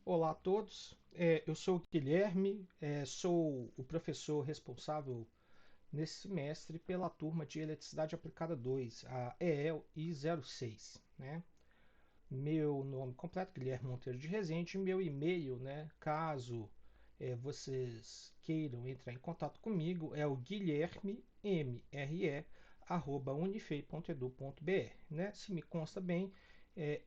Olá a todos, eu sou o Guilherme, sou o professor responsável nesse semestre pela turma de Eletricidade Aplicada 2, a EEL I06, né? Meu nome completo, Guilherme Monteiro de Rezende, meu e-mail, né, caso vocês queiram entrar em contato comigo, é o guilhermemre@unifei.edu.br, né? Se me consta bem,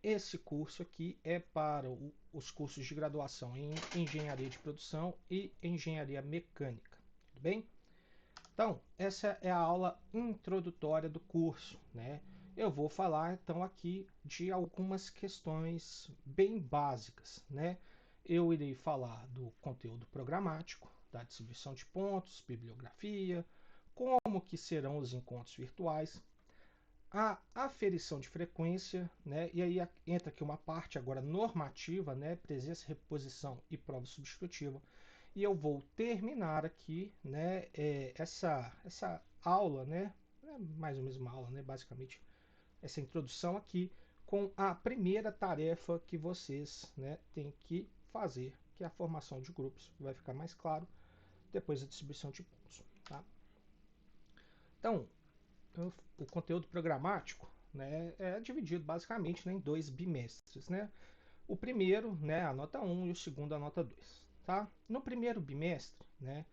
esse curso aqui é para os cursos de graduação em Engenharia de Produção e Engenharia Mecânica, tudo bem? Então, essa é a aula introdutória do curso, né? Eu vou falar então aqui de algumas questões bem básicas, né? Eu irei falar do conteúdo programático, da distribuição de pontos, bibliografia, como que serão os encontros virtuais, a aferição de frequência, né? E aí entra aqui uma parte agora normativa, né? Presença, reposição e prova substitutiva. E eu vou terminar aqui, né? Essa aula, né? É mais ou menos uma aula, né? Basicamente essa introdução aqui com a primeira tarefa que vocês, né? Têm que fazer, que é a formação de grupos. Vai ficar mais claro depois da distribuição de pontos, tá? Então, o conteúdo programático, né, é dividido basicamente, né, em dois bimestres, né? O primeiro, né, a nota 1 e o segundo a nota 2, tá? No primeiro bimestre, né,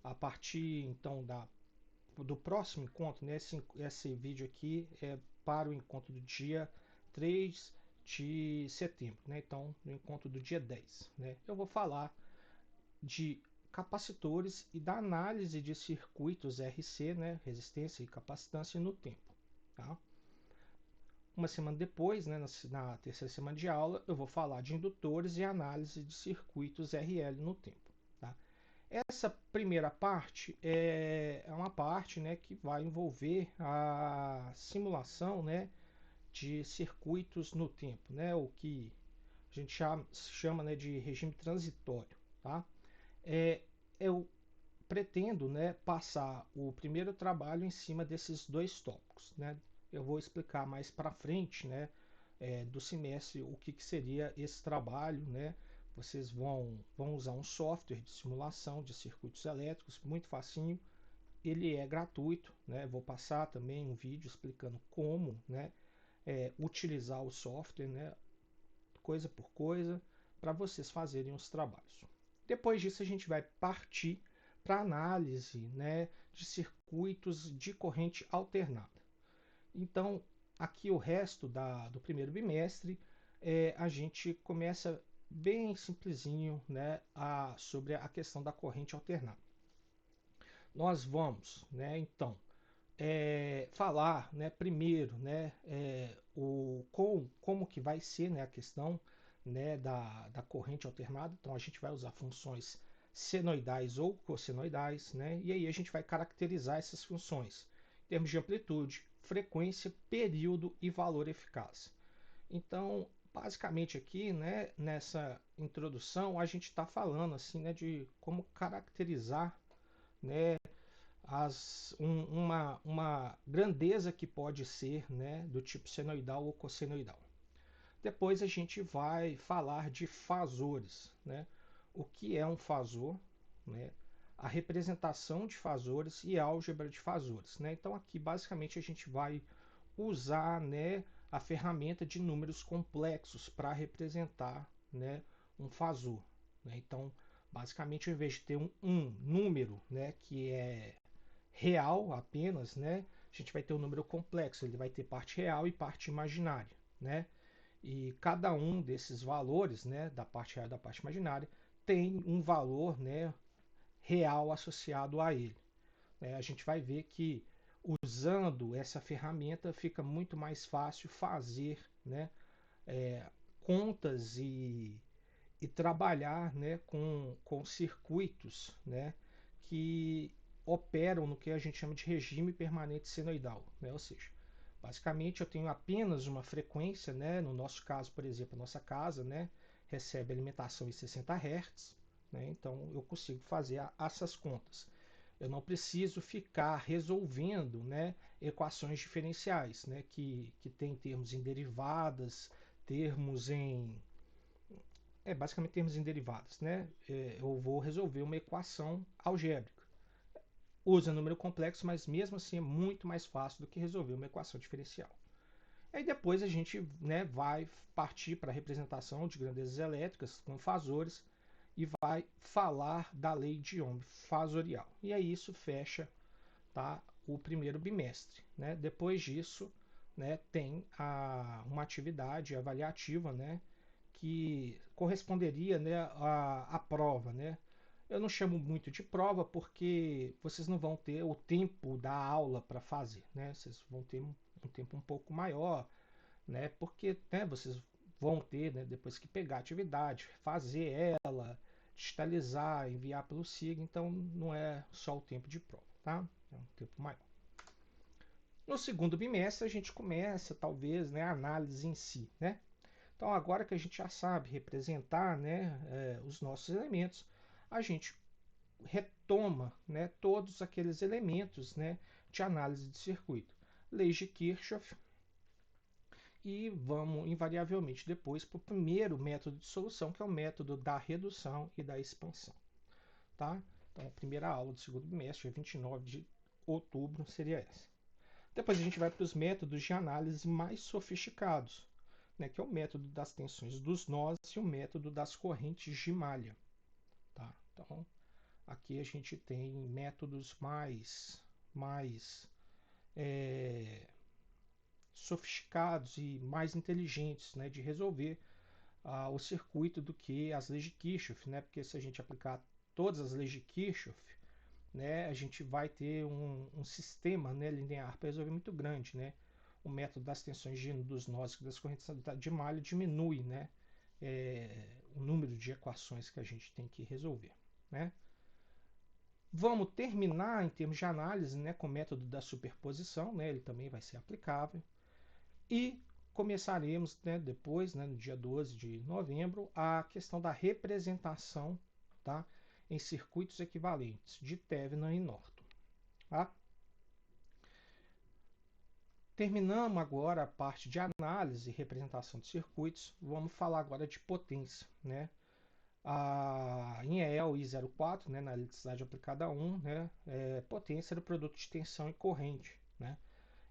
a partir então do próximo encontro, né, esse vídeo aqui é para o encontro do dia 3 de setembro, né? Então, no encontro do dia 10, né? Eu vou falar de capacitores e da análise de circuitos RC, né, resistência e capacitância no tempo, tá? Uma semana depois, né, na terceira semana de aula, eu vou falar de indutores e análise de circuitos RL no tempo. Tá? Essa primeira parte é uma parte, né, que vai envolver a simulação, né, de circuitos no tempo, né, o que a gente chama, né, de regime transitório. Tá? É, eu pretendo, né, passar o primeiro trabalho em cima desses dois tópicos. Né? Eu vou explicar mais para frente, né, do semestre o que seria esse trabalho. Né? Vocês vão usar um software de simulação de circuitos elétricos, muito facinho. Ele é gratuito. Né? Vou passar também um vídeo explicando como, né, utilizar o software, né, coisa por coisa, para vocês fazerem os trabalhos. Depois disso, a gente vai partir para análise, né, de circuitos de corrente alternada. Então, aqui o resto do primeiro bimestre, a gente começa bem simplesinho, né, sobre a questão da corrente alternada. Nós vamos, né, então, falar, né, primeiro, né, como que vai ser, né, a questão, né, da corrente alternada. Então a gente vai usar funções senoidais ou cossenoidais, né, e aí a gente vai caracterizar essas funções em termos de amplitude, frequência, período e valor eficaz. Então, basicamente aqui, né, nessa introdução, a gente está falando assim, né, de como caracterizar, né, uma grandeza que pode ser, né, do tipo senoidal ou cossenoidal. Depois a gente vai falar de fasores, né? O que é um fasor, né? A representação de fasores e álgebra de fasores, né? Então aqui basicamente a gente vai usar, né, a ferramenta de números complexos para representar, né, um fasor. Né? Então basicamente ao invés de ter um número, né, que é real apenas, né? A gente vai ter um número complexo, ele vai ter parte real e parte imaginária, né? E cada um desses valores, né, da parte real e da parte imaginária, tem um valor, né, real associado a ele. A gente vai ver que usando essa ferramenta fica muito mais fácil fazer, né, contas e trabalhar, né, com circuitos, né, que operam no que a gente chama de regime permanente senoidal. Né? Ou seja, basicamente eu tenho apenas uma frequência, né, no nosso caso, por exemplo, a nossa casa, né, recebe alimentação em 60 Hz, né, então eu consigo fazer essas contas. Eu não preciso ficar resolvendo, né, equações diferenciais, né, que tem termos em derivadas, termos em é basicamente termos em derivadas, né? Eu vou resolver uma equação algébrica. Usa número complexo, mas mesmo assim é muito mais fácil do que resolver uma equação diferencial. Aí depois a gente, né, vai partir para a representação de grandezas elétricas com fasores e vai falar da lei de Ohm fasorial. E aí isso fecha, tá, o primeiro bimestre. Né? Depois disso, né, tem uma atividade avaliativa, né, que corresponderia, né, à prova. Né? Eu não chamo muito de prova porque vocês não vão ter o tempo da aula para fazer. Né? Vocês vão ter um tempo um pouco maior, né? Porque, né, vocês vão ter, né, depois que pegar a atividade, fazer ela, digitalizar, enviar pelo SIG, então não é só o tempo de prova, tá? É um tempo maior. No segundo bimestre a gente começa, talvez, né, a análise em si, né? Então agora que a gente já sabe representar, né, os nossos elementos, a gente retoma, né, todos aqueles elementos, né, de análise de circuito. Leis de Kirchhoff, e vamos invariavelmente depois para o primeiro método de solução, que é o método da redução e da expansão. Tá? Então, a primeira aula do segundo bimestre, 29 de outubro, seria essa. Depois a gente vai para os métodos de análise mais sofisticados, né, que é o método das tensões dos nós e o método das correntes de malha. Tá? Então, aqui a gente tem métodos mais sofisticados e mais inteligentes, né, de resolver o circuito do que as leis de Kirchhoff, né? Porque se a gente aplicar todas as leis de Kirchhoff, né, a gente vai ter um sistema, né, linear para resolver muito grande, né? O método das tensões dos nós e das correntes de malha diminui, né, o número de equações que a gente tem que resolver, né? Vamos terminar em termos de análise, né, com o método da superposição, né? Ele também vai ser aplicável. E começaremos, né, depois, né, no dia 12 de novembro, a questão da representação, tá, em circuitos equivalentes de Thevenin e Norton. Tá? Terminamos agora a parte de análise e representação de circuitos. Vamos falar agora de potência. Né? Em EL I04, né, na eletricidade aplicada a 1, né, potência era o produto de tensão e corrente. Né?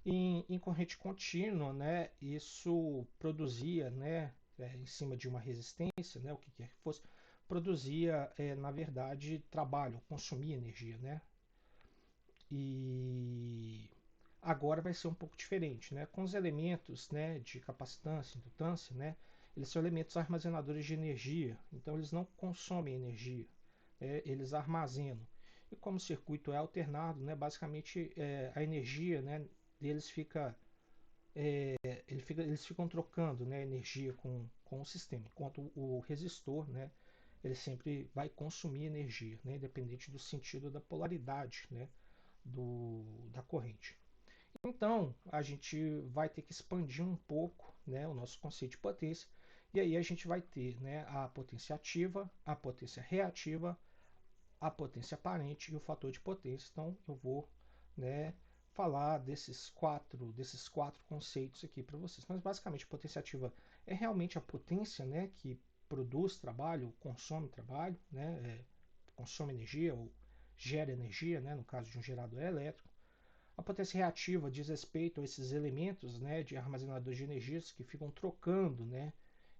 Em corrente contínua, né, isso produzia, né, em cima de uma resistência, né, o que quer que fosse, produzia, na verdade, trabalho, consumia energia. Né? E agora vai ser um pouco diferente. Né? Com os elementos, né, de capacitância, indutância, né, eles são elementos armazenadores de energia, então eles não consomem energia, eles armazenam. E como o circuito é alternado, né, basicamente a energia, né, deles fica, eles ficam trocando, né, energia com o sistema, enquanto o resistor, né, ele sempre vai consumir energia, né, independente do sentido da polaridade, né, da corrente. Então, a gente vai ter que expandir um pouco, né, o nosso conceito de potência, e aí a gente vai ter, né, a potência ativa, a potência reativa, a potência aparente e o fator de potência. Então, eu vou, né, falar desses quatro conceitos aqui para vocês. Mas, basicamente, a potência ativa é realmente a potência, né, que produz trabalho, consome trabalho, né, consome energia ou gera energia, né, no caso de um gerador elétrico. A potência reativa diz respeito a esses elementos, né, de armazenadores de energias que ficam trocando, né,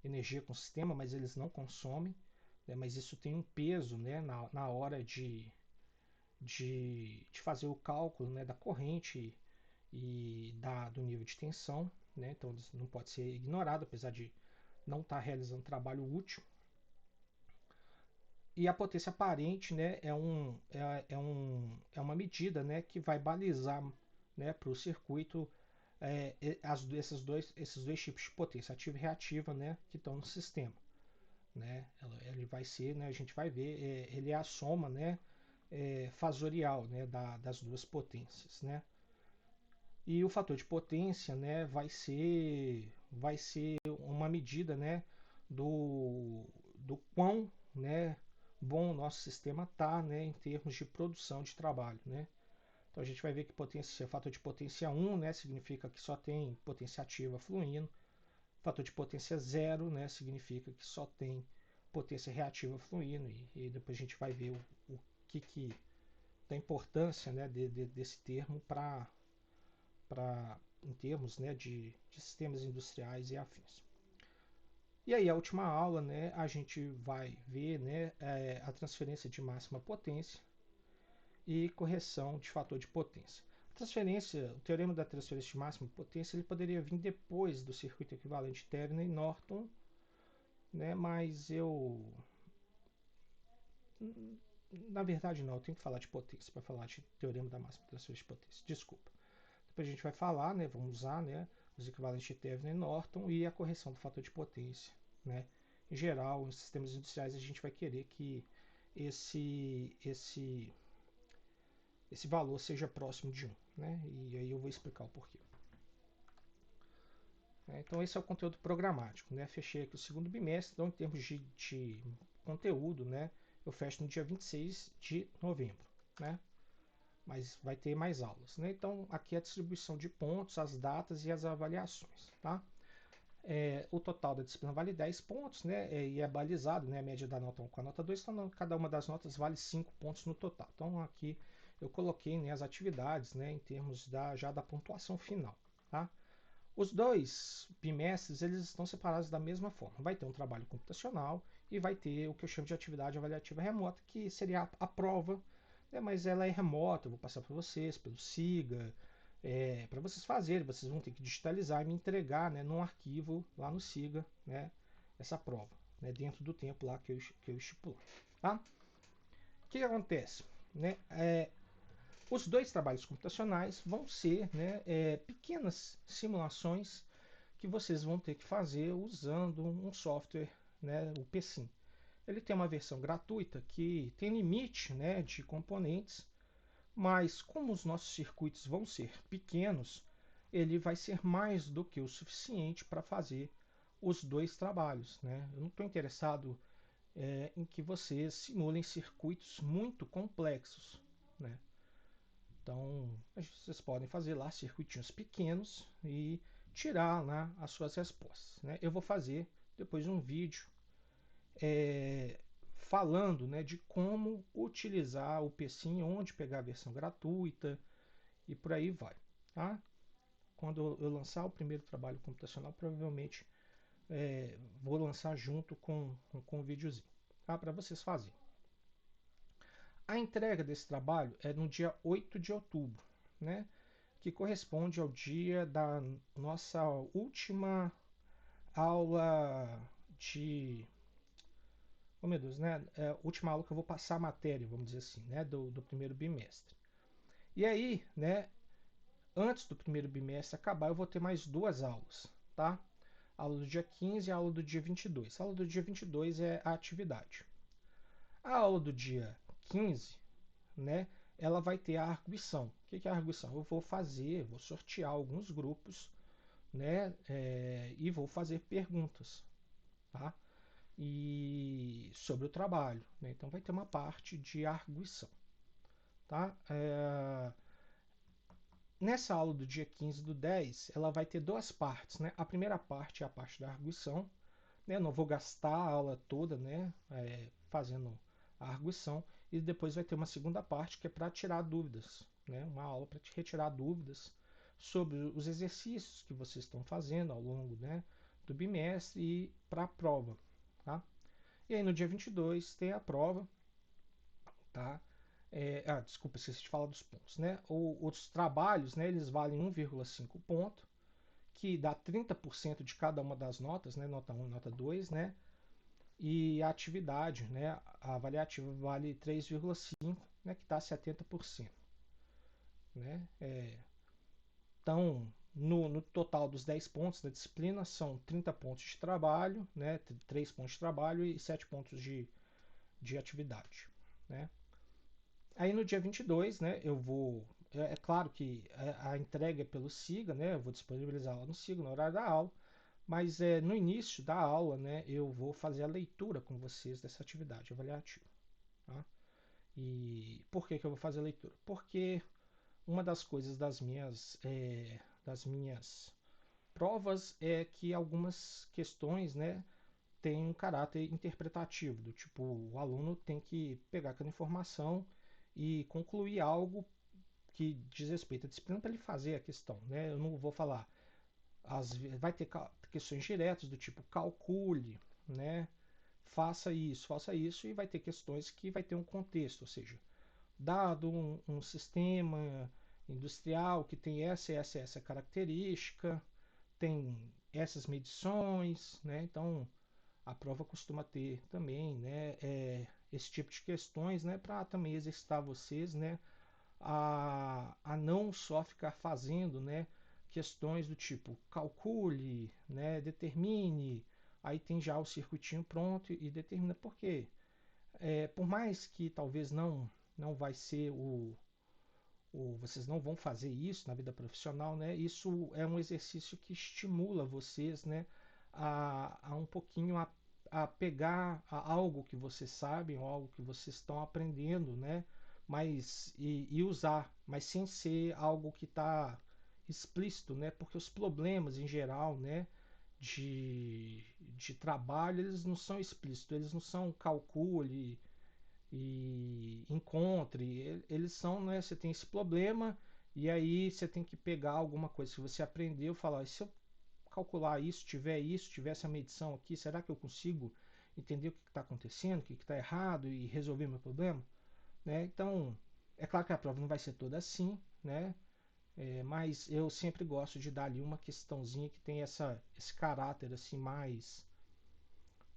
energia com o sistema, mas eles não consomem. Né, mas isso tem um peso, né, na hora de fazer o cálculo, né, da corrente e do nível de tensão. Né, então isso não pode ser ignorado, apesar de não estar realizando trabalho útil. E a potência aparente, né, é uma medida, né, que vai balizar, né, para o circuito, esses dois tipos de potência, ativa e reativa, né, que estão no sistema. Né? Ele vai ser, né, a gente vai ver, ele é a soma, né, fasorial, né, das duas potências. Né? E o fator de potência, né, vai ser uma medida, né, do quão, né, bom o nosso sistema está, né, em termos de produção de trabalho. Né? Então a gente vai ver que fator de potência 1, né, significa que só tem potência ativa fluindo. Fator de potência 0, né, significa que só tem potência reativa fluindo, e depois a gente vai ver o que da importância, né, desse termo em termos, né, de sistemas industriais e afins. E aí, a última aula, né, a gente vai ver, né, a transferência de máxima potência e correção de fator de potência. A transferência, o teorema da transferência de máxima potência, ele poderia vir depois do circuito equivalente Thevenin e Norton, né, mas na verdade não, eu tenho que falar de potência para falar de teorema da máxima transferência de potência. Desculpa. Depois a gente vai falar, né, vamos usar, né, os equivalentes de Thevenin e Norton e a correção do fator de potência, né? Em geral, em sistemas industriais a gente vai querer que esse valor seja próximo de 1, né? E aí eu vou explicar o porquê. Então esse é o conteúdo programático, né? Fechei aqui o segundo bimestre, então em termos de conteúdo, né, eu fecho no dia 26 de novembro, né? Mas vai ter mais aulas, né? Então aqui é a distribuição de pontos, as datas e as avaliações, tá? O total da disciplina vale 10 pontos, né? E é balizado, né? A média da nota 1 com a nota 2, então cada uma das notas vale 5 pontos no total. Então aqui eu coloquei, né, as atividades, né, em termos já da pontuação final, tá? Os dois bimestres eles estão separados da mesma forma. Vai ter um trabalho computacional e vai ter o que eu chamo de atividade avaliativa remota, que seria a prova, né, mas ela é remota, eu vou passar para vocês, pelo SIGA, para vocês fazerem, vocês vão ter que digitalizar e me entregar, né, num arquivo lá no SIGA, né, essa prova, né, dentro do tempo lá que eu estipulo. Tá? O que acontece? Né? Os dois trabalhos computacionais vão ser, né, pequenas simulações que vocês vão ter que fazer usando um software, né, o PSIM. Ele tem uma versão gratuita que tem limite, né, de componentes, mas como os nossos circuitos vão ser pequenos, ele vai ser mais do que o suficiente para fazer os dois trabalhos, né? Eu não estou interessado em que vocês simulem circuitos muito complexos, né? Então, vocês podem fazer lá circuitinhos pequenos e tirar lá as suas respostas, né? Eu vou fazer depois um vídeo falando, né, de como utilizar o PSIM, onde pegar a versão gratuita e por aí vai. Tá? Quando eu lançar o primeiro trabalho computacional, provavelmente vou lançar junto com o videozinho, tá? Para vocês fazerem. A entrega desse trabalho é no dia 8 de outubro, né? Que corresponde ao dia da nossa última aula de... Oh, meu Deus, né? Última aula que eu vou passar a matéria, vamos dizer assim, né? Do primeiro bimestre. E aí, né? Antes do primeiro bimestre acabar, eu vou ter mais duas aulas, tá? A aula do dia 15 e a aula do dia 22. A aula do dia 22 é a atividade. A aula do dia 15, né? Ela vai ter a arguição. O que é a arguição? Eu vou sortear alguns grupos, né? E vou fazer perguntas, tá? E sobre o trabalho, né? Então vai ter uma parte de arguição, tá? Nessa aula do dia 15 do 10, ela vai ter duas partes, né? A primeira parte é a parte da arguição, né? Eu não vou gastar a aula toda, né? Fazendo a arguição, e depois vai ter uma segunda parte que é para tirar dúvidas, né? Uma aula para retirar dúvidas sobre os exercícios que vocês estão fazendo ao longo, né, do bimestre e para a prova, tá? E aí no dia 22 tem a prova, tá? Desculpa, esqueci de falar dos pontos, né? Os trabalhos, né, eles valem 1,5 ponto, que dá 30% de cada uma das notas, né? Nota 1 e nota 2, né? E a atividade, né, a avaliativa vale 3,5, né, que dá 70%. Né? Então, no total dos 10 pontos da disciplina, são 30 pontos de trabalho, né, 3 pontos de trabalho e 7 pontos de atividade. Né? Aí no dia 22, né, eu vou... É claro que a entrega é pelo SIGA, né, eu vou disponibilizar lá no SIGA, no horário da aula, mas no início da aula, né, eu vou fazer a leitura com vocês dessa atividade avaliativa. Tá? E por que eu vou fazer a leitura? Porque uma das coisas das minhas provas é que algumas questões, né, tem um caráter interpretativo, do tipo, o aluno tem que pegar aquela informação e concluir algo que diz respeito à disciplina para ele fazer a questão, né? Eu não vou falar, vai ter questões diretas do tipo calcule, né? Faça isso, e vai ter questões que vai ter um contexto, ou seja, dado um sistema industrial que tem essa característica, tem essas medições, né? Então a prova costuma ter também, né, esse tipo de questões, né, para também exercitar vocês, né, a não só ficar fazendo, né, questões do tipo calcule, né, determine, aí tem já o circuitinho pronto e determina por quê. Por mais que talvez não vai ser vocês não vão fazer isso na vida profissional, né? Isso é um exercício que estimula vocês, né, a um pouquinho a pegar algo que vocês sabem ou algo que vocês estão aprendendo, né? Mas e usar, mas sem ser algo que está explícito, né? Porque os problemas em geral, né, de trabalho, eles não são explícitos, eles não são calcule e encontre. Eles são, né? Você tem esse problema e aí você tem que pegar alguma coisa que você aprendeu e falar: se eu calcular isso, tiver essa medição aqui, será que eu consigo entender o que está acontecendo, o que está errado e resolver meu problema? Né? Então, é claro que a prova não vai ser toda assim, né? Mas eu sempre gosto de dar ali uma questãozinha que tem esse caráter assim mais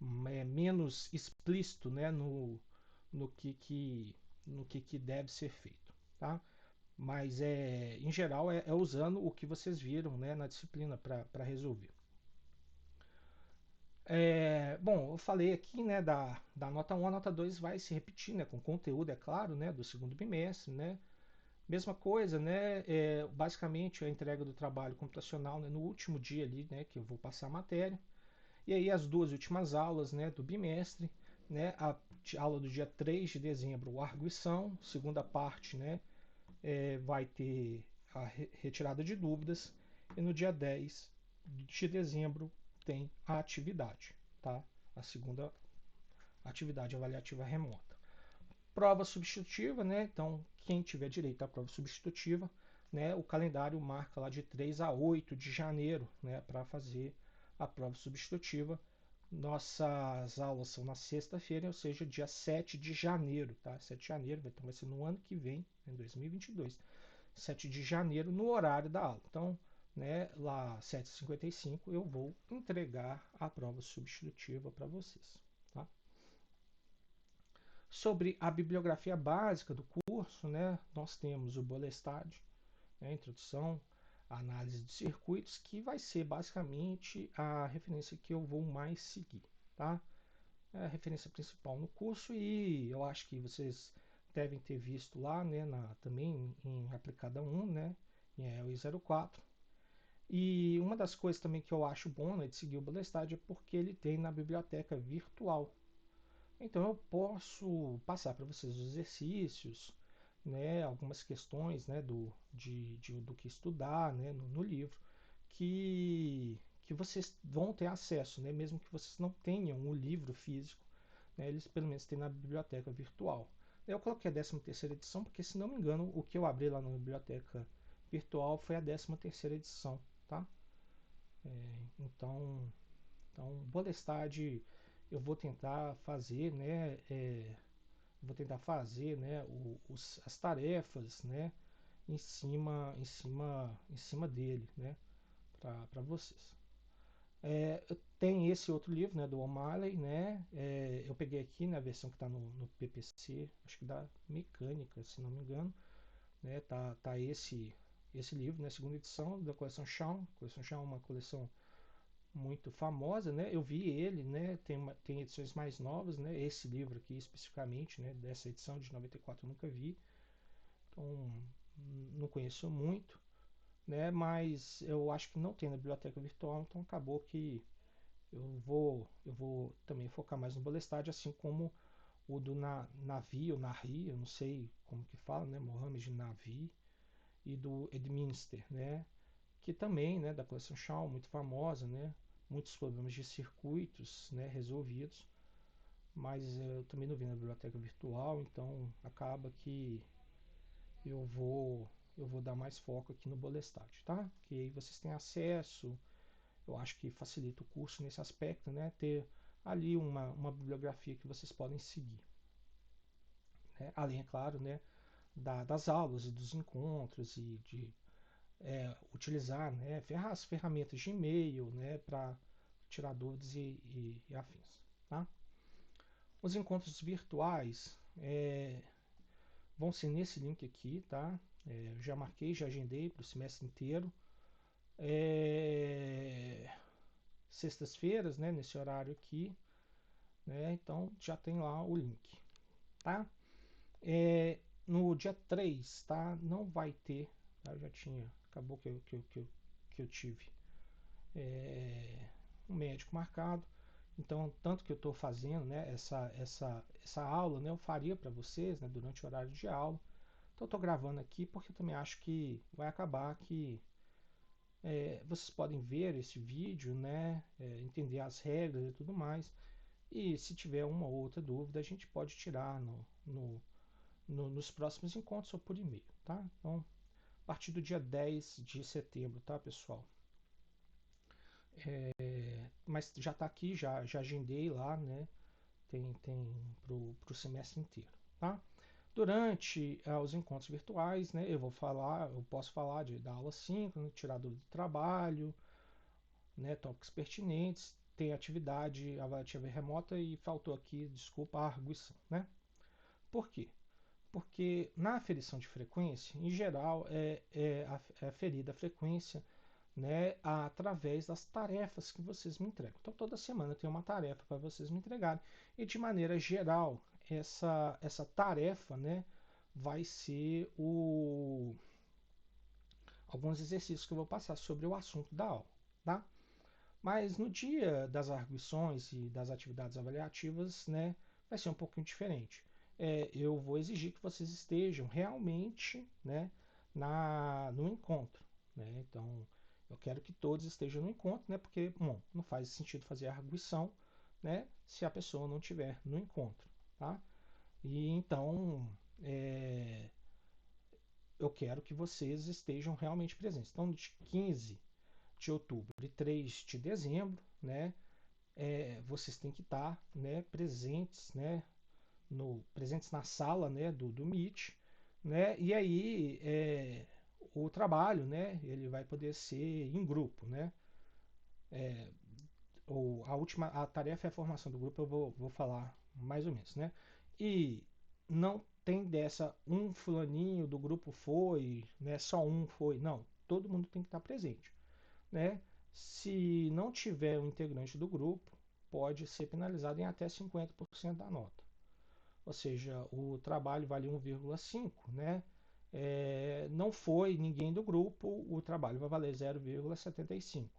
menos explícito, né, no que deve ser feito, tá? Mas em geral é usando o que vocês viram, né, na disciplina para resolver. Bom, eu falei aqui, né, da nota 1, a nota 2 vai se repetir, né, com conteúdo, é claro, né, do segundo bimestre, né? Mesma coisa, né? Basicamente a entrega do trabalho computacional, né, no último dia ali, né, que eu vou passar a matéria. E aí as duas últimas aulas, né, do bimestre, né, a aula do dia 3 de dezembro, arguição, segunda parte, né, vai ter a retirada de dúvidas, e no dia 10 de dezembro tem a atividade, tá? A segunda atividade avaliativa remota. Prova substitutiva, né? Então, quem tiver direito à prova substitutiva, né, o calendário marca lá de 3 a 8 de janeiro, né, para fazer a prova substitutiva. Nossas aulas são na sexta-feira, ou seja, dia 7 de janeiro, tá? 7 de janeiro, então vai ser no ano que vem, em 2022. 7 de janeiro, no horário da aula. Então, né, lá 7h55 eu vou entregar a prova substitutiva para vocês, tá? Sobre a bibliografia básica do curso, né, nós temos o Bolestad, né, introdução, a análise de circuitos, que vai ser basicamente a referência que eu vou mais seguir, tá? É a referência principal no curso e eu acho que vocês devem ter visto lá, né, também em aplicada 1, né, em ELI 04. E uma das coisas também que eu acho bom, né, de seguir o Bolestad é porque ele tem na biblioteca virtual. Então eu posso passar para vocês os exercícios, né, algumas questões, né, do que estudar, né, no livro, que vocês vão ter acesso, né, mesmo que vocês não tenham o livro físico, né, eles pelo menos têm na biblioteca virtual. Eu coloquei a 13ª edição porque, se não me engano, o que eu abri lá na biblioteca virtual foi a 13ª edição, tá? Então, Bolestad eu vou tentar fazer, né, as tarefas, né, em cima dele, né, para vocês. Tem esse outro livro, né, do O'Malley, né, eu peguei aqui na versão que está no PPC, acho que da mecânica, se não me engano, né, tá esse livro, né, segunda edição da coleção Shawn. A coleção Shawn é uma coleção muito famosa, né? Eu vi ele, né? Tem edições mais novas, né? Esse livro aqui especificamente, né? Dessa edição de 94 eu nunca vi, então não conheço muito, né? Mas eu acho que não tem na biblioteca virtual, então acabou que eu vou também focar mais no Bolestad, assim como o do Navi ou Nahi, eu não sei como que fala, né? Mohamed Navi, e do Edminster, né? Que também, né? Da coleção Shaw, muito famosa, né? muitos problemas de circuitos, né, resolvidos, mas eu também não vi na biblioteca virtual, então acaba que eu vou eu vou dar mais foco aqui no Bolestad, tá? Que aí vocês têm acesso, eu acho que facilita o curso nesse aspecto, né? Ter ali uma bibliografia que vocês podem seguir, né? Além, é claro, né, das aulas e dos encontros e de utilizar, né, as ferramentas de e-mail, né, para tirar dúvidas e afins, tá? Os encontros virtuais vão ser nesse link aqui, tá? Já marquei, já agendei para o semestre inteiro. Sextas-feiras, né, nesse horário aqui, né? Então já tem lá o link, tá? No dia 3, tá? Não vai ter, tá? Eu já tinha, acabou que eu tive um médico marcado. Então, tanto que eu estou fazendo, né, essa aula, né, eu faria para vocês, né, durante o horário de aula. Então, eu estou gravando aqui porque eu também acho que vai acabar que vocês podem ver esse vídeo, né, entender as regras e tudo mais. E se tiver uma ou outra dúvida, a gente pode tirar nos próximos encontros ou por e-mail, tá? Então, a partir do dia 10 de setembro, tá, pessoal? Mas já está aqui, já agendei lá, né? Tem pro semestre inteiro, tá? Durante os encontros virtuais, né, eu posso falar da aula síncrona, tirar dúvida do trabalho, né, tópicos pertinentes, tem atividade avaliativa remota e faltou aqui, desculpa, a arguição, né? Por quê? Porque na aferição de frequência, em geral, é aferida a frequência, né, através das tarefas que vocês me entregam. Então, toda semana tem uma tarefa para vocês me entregarem e, de maneira geral, essa tarefa, né, vai ser alguns exercícios que eu vou passar sobre o assunto da aula, tá? Mas no dia das arguições e das atividades avaliativas, né, vai ser um pouquinho diferente. Eu vou exigir que vocês estejam realmente, né, no encontro, né? Então, eu quero que todos estejam no encontro, né? Porque, bom, não faz sentido fazer a arguição, né, se a pessoa não estiver no encontro, tá? E então, é, eu quero que vocês estejam realmente presentes. Então, de 15 de outubro e 3 de dezembro, né, vocês têm que estar, né, presentes, né, presentes na sala, né, do Meet, né, e aí o trabalho, né, ele vai poder ser em grupo, né, ou a tarefa é a formação do grupo, eu vou falar mais ou menos, né, e não tem dessa um fulaninho do grupo foi, né, só um foi, não, todo mundo tem que estar presente, né? Se não tiver um integrante do grupo, pode ser penalizado em até 50% da nota. Ou seja, o trabalho vale 1,5, né? Não foi ninguém do grupo, o trabalho vai valer 0,75.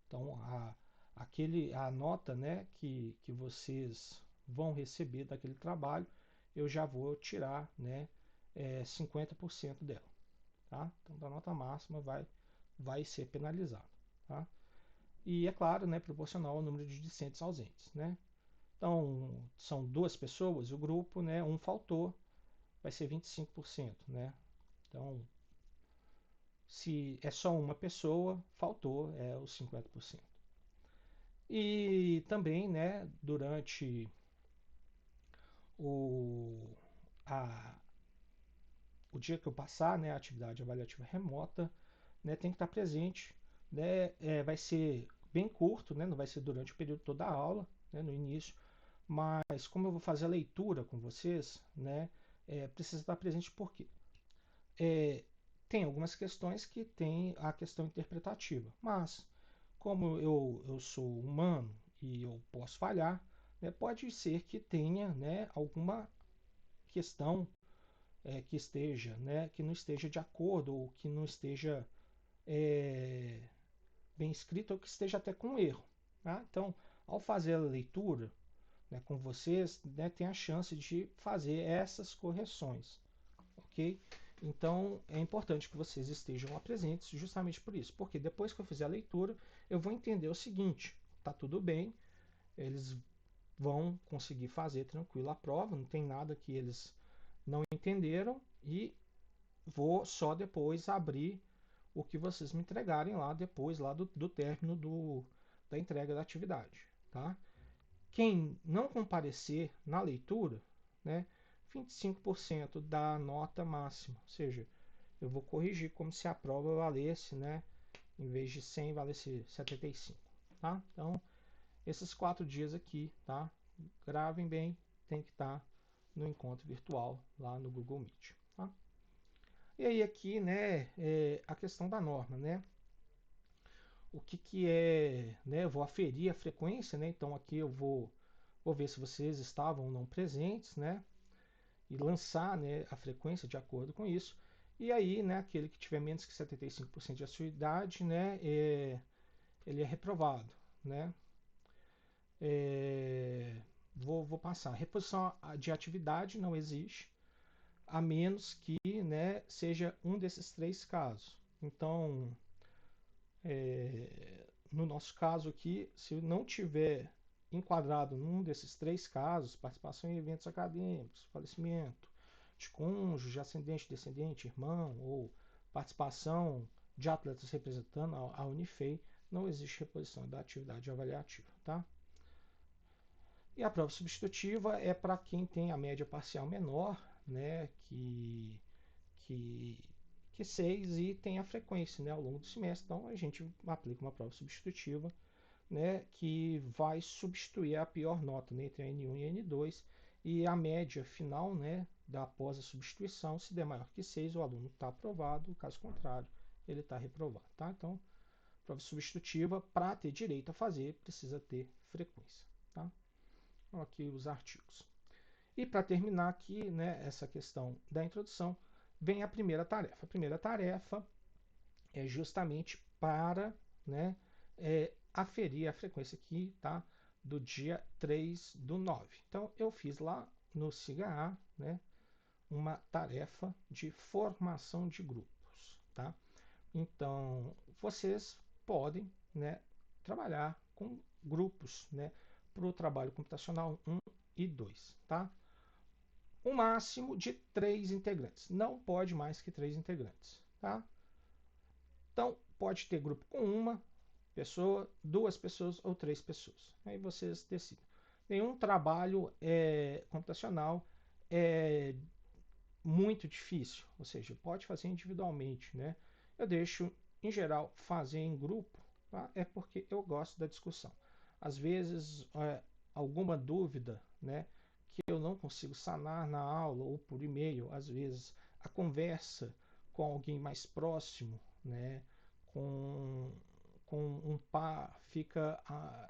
Então, a nota, né, que vocês vão receber daquele trabalho, eu já vou tirar, né, 50% dela. Tá? Então, da nota máxima vai ser penalizado. Tá? E, é claro, né, proporcional ao número de discentes ausentes. Né? Então, são duas pessoas, o grupo, né, um faltou, vai ser 25%. Né? Então, se é só uma pessoa, faltou, é os 50%. E também, né, durante o, a, o dia que eu passar, né, a atividade avaliativa remota, né, tem que estar presente. Né, vai ser bem curto, né, não vai ser durante o período toda a aula, né, no início, mas como eu vou fazer a leitura com vocês, né, precisa estar presente porque tem algumas questões que tem a questão interpretativa, mas como eu sou humano e eu posso falhar, né, pode ser que tenha, né, alguma questão que esteja, né, que não esteja de acordo ou que não esteja é, bem escrito ou que esteja até com erro. Tá? Então, ao fazer a leitura, né, com vocês, né, tem a chance de fazer essas correções, ok? Então, é importante que vocês estejam lá presentes justamente por isso, porque depois que eu fizer a leitura, eu vou entender o seguinte, tá tudo bem, eles vão conseguir fazer tranquilo a prova, não tem nada que eles não entenderam e vou só depois abrir o que vocês me entregarem lá depois lá do término da entrega da atividade, tá? Quem não comparecer na leitura, né, 25% da nota máxima, ou seja, eu vou corrigir como se a prova valesse, né, em vez de 100 valesse 75, tá? Então, esses 4 dias aqui, tá? Gravem bem, tem que estar no encontro virtual lá no Google Meet, tá? E aí aqui, né, a questão da norma, né? O que que é, né? Eu vou aferir a frequência, né? Então aqui eu vou ver se vocês estavam ou não presentes, né? E lançar, né, a frequência de acordo com isso. E aí, né, aquele que tiver menos que 75% de sua idade, né, ele é reprovado, né? Vou passar. Reposição de atividade não existe, a menos que, né, seja um desses 3 casos. Então, no nosso caso aqui, se não tiver enquadrado num desses 3 casos, participação em eventos acadêmicos, falecimento de cônjuge, ascendente, descendente, irmão, ou participação de atletas representando a Unifei, não existe reposição da atividade avaliativa, tá? E a prova substitutiva é para quem tem a média parcial menor, né, que, que 6 e tem a frequência, né, ao longo do semestre. Então a gente aplica uma prova substitutiva, né, que vai substituir a pior nota, né, entre a N1 e a N2, e a média final, né, após a substituição, se der maior que 6, o aluno está aprovado, caso contrário, ele está reprovado. Tá? Então, prova substitutiva, para ter direito a fazer, precisa ter frequência. Tá? Então, aqui os artigos. E para terminar aqui, né, essa questão da introdução, vem a primeira tarefa. A primeira tarefa é justamente para, né, aferir a frequência aqui, tá, do dia 3/9. Então, eu fiz lá no SIGA A, né, uma tarefa de formação de grupos. Tá? Então, vocês podem, né, trabalhar com grupos, né, para o trabalho computacional 1 e 2. Tá? Um máximo de 3 integrantes. Não pode mais que 3 integrantes. Tá? Então, pode ter grupo com uma pessoa, 2 pessoas ou 3 pessoas. Aí vocês decidem. Nenhum trabalho computacional é muito difícil, ou seja, pode fazer individualmente, né? Eu deixo, em geral, fazer em grupo, tá? É porque eu gosto da discussão. Às vezes, alguma dúvida, né, que eu não consigo sanar na aula ou por e-mail, às vezes a conversa com alguém mais próximo, né, com, com um par fica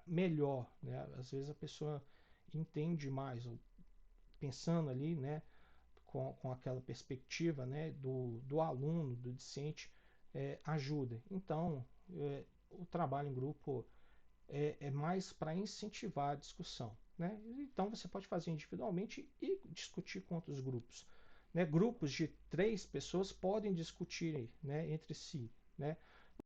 melhor, né? Às vezes a pessoa entende mais, ou pensando ali, né, com aquela perspectiva, né, do aluno, do discente, ajuda. Então, o trabalho em grupo é mais para incentivar a discussão. Né? Então, você pode fazer individualmente e discutir com outros grupos. Né? Grupos de 3 pessoas podem discutir, né, entre si. Né?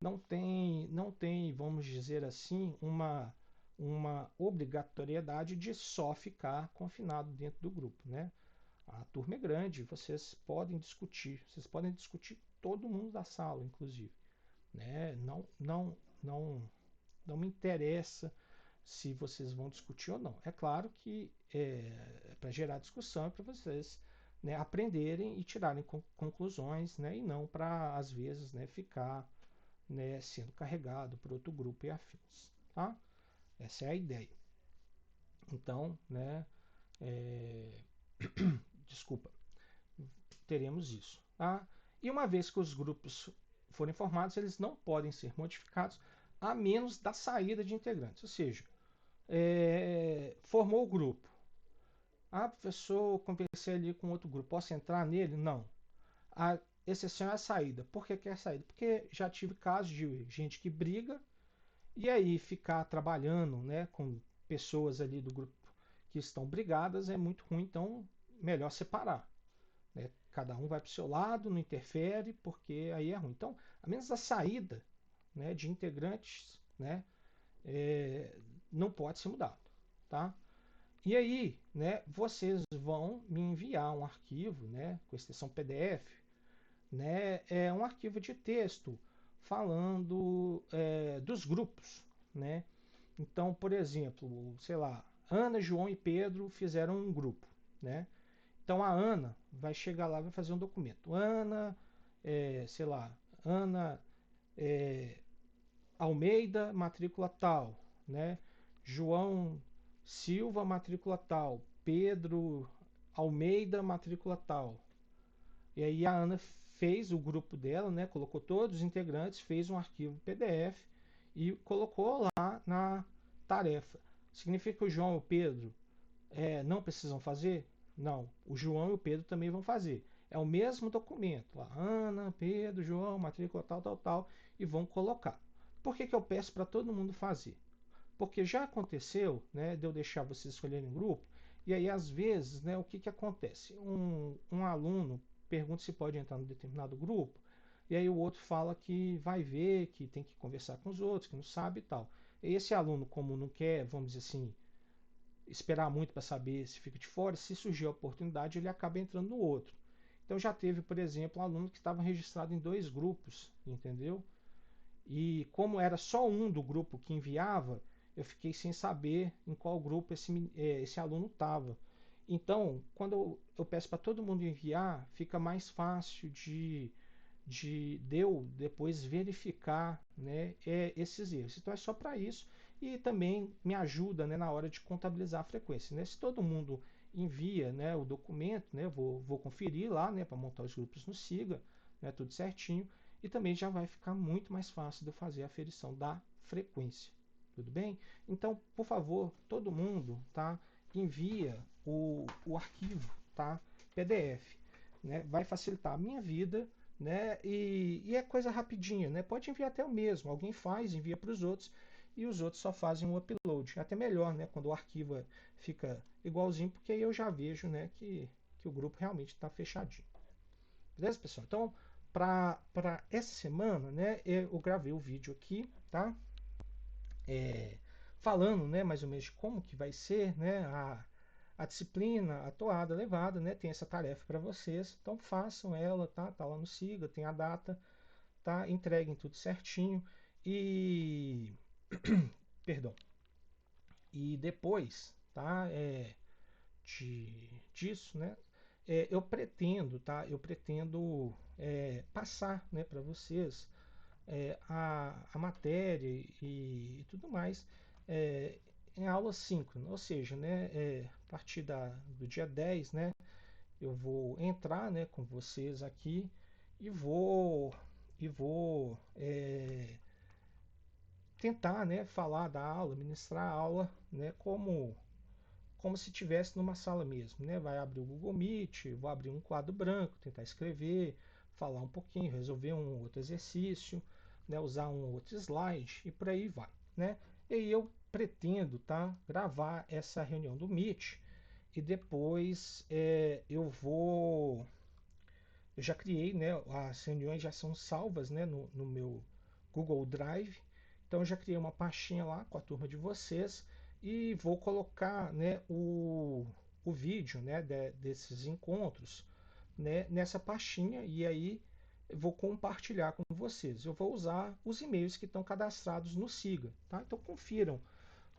Não tem, vamos dizer assim, uma obrigatoriedade de só ficar confinado dentro do grupo. Né? A turma é grande, vocês podem discutir todo mundo da sala, inclusive. Né? Não me interessa se vocês vão discutir ou não. É claro que para gerar discussão é para vocês, né, aprenderem e tirarem conclusões, né, e não para, às vezes, né, ficar, né, sendo carregado por outro grupo e afins. Tá? Essa é a ideia. Então, né, desculpa, teremos isso. Tá? E uma vez que os grupos forem formados, eles não podem ser modificados a menos da saída de integrantes. Ou seja, formou o grupo. Ah, professor, conversei ali com outro grupo, posso entrar nele? Não. A exceção é a saída. Por que é a saída? Porque já tive casos de gente que briga e aí ficar trabalhando, né, com pessoas ali do grupo que estão brigadas é muito ruim, então melhor separar. Né? Cada um vai para o seu lado, não interfere, porque aí é ruim. Então, a menos a saída, né, de integrantes, né, não pode ser mudado, tá? E aí, né, vocês vão me enviar um arquivo, né, com extensão PDF, né, é um arquivo de texto falando dos grupos, né? Então, por exemplo, sei lá, Ana, João e Pedro fizeram um grupo, né? Então a Ana vai chegar lá e vai fazer um documento. Ana, sei lá, Ana Almeida, matrícula tal, né? João Silva, matrícula tal. Pedro Almeida, matrícula tal. E aí a Ana fez o grupo dela, né? Colocou todos os integrantes, fez um arquivo PDF e colocou lá na tarefa. Significa que o João e o Pedro não precisam fazer? Não. O João e o Pedro também vão fazer. É o mesmo documento. Lá, Ana, Pedro, João, matrícula tal, tal, tal. E vão colocar. Por que, que eu peço para todo mundo fazer? Porque já aconteceu, né, de eu deixar vocês escolherem um grupo, e aí às vezes, né, o que, que acontece? Um aluno pergunta se pode entrar em determinado grupo, e aí o outro fala que vai ver, que tem que conversar com os outros, que não sabe e tal. E esse aluno, como não quer, vamos dizer assim, esperar muito para saber se fica de fora, se surgir a oportunidade, ele acaba entrando no outro. Então já teve, por exemplo, um aluno que estava registrado em dois grupos, entendeu? E como era só um do grupo que enviava, eu fiquei sem saber em qual grupo esse aluno estava. Então, quando eu peço para todo mundo enviar, fica mais fácil de eu depois verificar, né, esses erros. Então é só para isso e também me ajuda, né, na hora de contabilizar a frequência. Né? Se todo mundo envia, né, o documento, né, vou conferir lá, né, para montar os grupos no Siga, né, tudo certinho, e também já vai ficar muito mais fácil de eu fazer a aferição da frequência. Tudo bem? Então, por favor, todo mundo, tá, envia o arquivo, tá, PDF, né? Vai facilitar a minha vida, né? E é coisa rapidinha, né? Pode enviar até o mesmo. Alguém faz, envia para os outros e os outros só fazem o upload. Até melhor, né? Quando o arquivo fica igualzinho, porque aí eu já vejo, né, que o grupo realmente está fechadinho. Beleza, pessoal? Então, para essa semana, né, eu gravei o vídeo aqui, tá? Falando, né, mais ou menos de como que vai ser, né, a disciplina, a toada levada, né? Tem essa tarefa para vocês, então façam ela, tá? Tá lá no Siga, tem a data, tá? Entreguem tudo certinho e perdão. E depois, tá? Disso, né? Eu pretendo, tá? Eu pretendo passar, né, para vocês a matéria e tudo mais é, em aula síncrona, ou seja, né, a partir do dia 10, né, eu vou entrar, né, com vocês aqui e vou tentar, né, falar da aula, ministrar a aula, né, como se estivesse numa sala mesmo, né? Vai abrir o Google Meet, vou abrir um quadro branco, tentar escrever, falar um pouquinho, resolver um outro exercício, né? Usar um outro slide e por aí vai, né? E aí eu pretendo, tá? Gravar essa reunião do Meet e depois eu já criei, né? As reuniões já são salvas, né? No meu Google Drive. Então eu já criei uma pastinha lá com a turma de vocês e vou colocar, né, o vídeo, né, desses encontros, né, nessa pastinha e aí eu vou compartilhar com vocês. Eu vou usar os e-mails que estão cadastrados no Siga, tá? Então confiram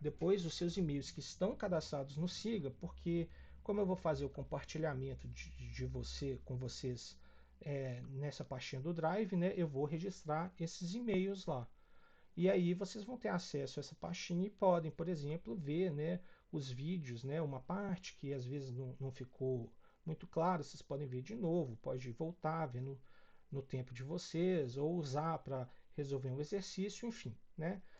depois os seus e-mails que estão cadastrados no Siga, porque como eu vou fazer o compartilhamento de você com vocês nessa pastinha do Drive, né, eu vou registrar esses e-mails lá. E aí vocês vão ter acesso a essa pastinha e podem, por exemplo, ver, né, os vídeos, né, uma parte que às vezes não ficou muito claro, vocês podem ver de novo, pode voltar, ver no tempo de vocês, ou usar para resolver um exercício, enfim, né?